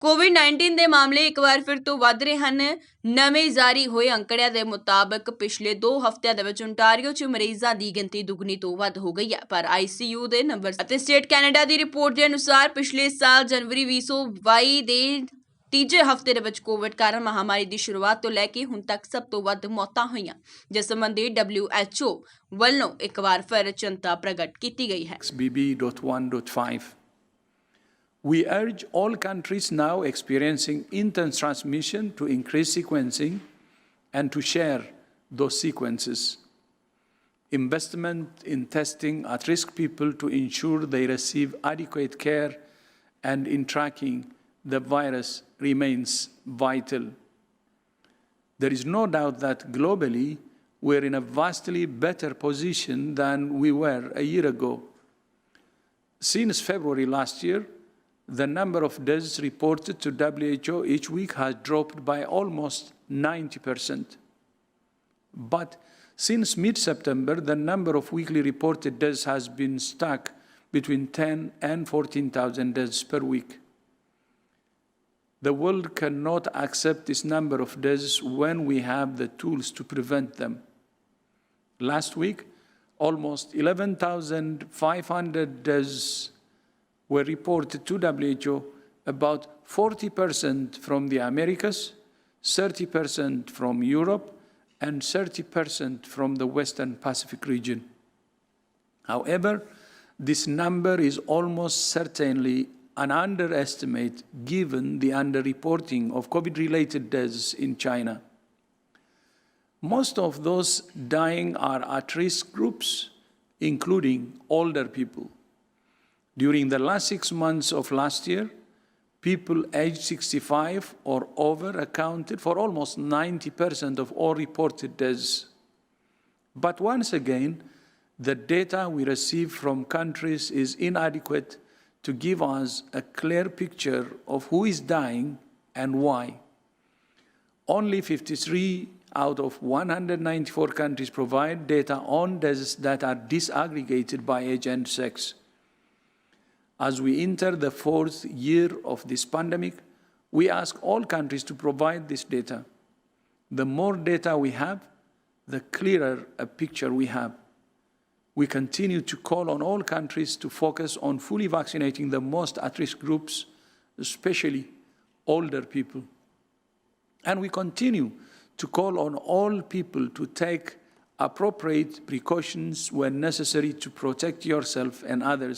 ਕੋਵਿਡ-19 ਦੇ ਮਾਮਲੇ ਇੱਕ ਵਾਰ ਫਿਰ ਤੋਂ ਵੱਧ ਰਹੇ ਹਨ। ਨਵੇਂ ਜਾਰੀ ਹੋਏ ਅੰਕੜਿਆਂ ਦੇ ਮੁਤਾਬਕ ਪਿਛਲੇ 2 ਹਫ਼ਤਿਆਂ ਦੇ ਵਿੱਚ ਓਨਟਾਰੀਓ 'ਚ ਮਰੀਜ਼ਾਂ ਦੀ ਗਿਣਤੀ ਦੁੱਗਣੀ ਤੋਂ ਵੱਧ ਹੋ ਗਈ ਹੈ। ਪਰ ICU ਦੇ ਨੰਬਰ ਅਤੇ ਸਟੇਟ ਕੈਨੇਡਾ ਦੀ ਰਿਪੋਰਟ ਦੇ ਅਨੁਸਾਰ ਪਿਛਲੇ ਸਾਲ ਜਨਵਰੀ 2022 ਦੇ ਤੀਜੇ ਹਫ਼ਤੇ ਦੇ ਵਿੱਚ ਕੋਵਿਡ ਕਾਰਨ ਮਹਾਮਾਰੀ ਦੀ ਸ਼ੁਰੂਆਤ ਤੋਂ ਲੈ ਕੇ ਹੁਣ ਤੱਕ ਸਭ ਤੋਂ ਵੱਧ ਮੌਤਾਂ ਹੋਈਆਂ, ਜਿਸ ਸੰਬੰਧੀ WHO ਵੱਲੋਂ ਇੱਕ ਵਾਰ ਫਿਰ ਚਿੰਤਾ ਪ੍ਰਗਟ ਕੀਤੀ ਗਈ ਹੈ। XBB.1.5 We urge all countries now experiencing intense transmission to increase sequencing and to share those sequences. Investment in testing at-risk people to ensure they receive adequate care and in tracking the virus remains vital. There is no doubt that globally we're in a vastly better position than we were a year ago. Since February last year, the number of deaths reported to WHO each week has dropped by almost 90%. But since mid-September, the number of weekly reported deaths has been stuck between 10 and 14,000 deaths per week. The world cannot accept this number of deaths when we have the tools to prevent them. Last week, almost 11,500 deaths were reported to WHO, about 40% from the Americas, 30% from Europe, and 30% from the Western Pacific region. However, this number is almost certainly an underestimate given the underreporting of COVID-related deaths in China. Most of those dying are at-risk groups, including older people. During the last 6 months of last year, people aged 65 or over accounted for almost 90% of all reported deaths. But once again, the data we receive from countries is inadequate to give us a clear picture of who is dying and why. Only 53 out of 194 countries provide data on deaths that are disaggregated by age and sex. As we enter the 4th year of this pandemic, we ask all countries to provide this data. The more data we have, the clearer a picture we have. We continue to call on all countries to focus on fully vaccinating the most at-risk groups, especially older people. And we continue to call on all people to take appropriate precautions when necessary to protect yourself and others.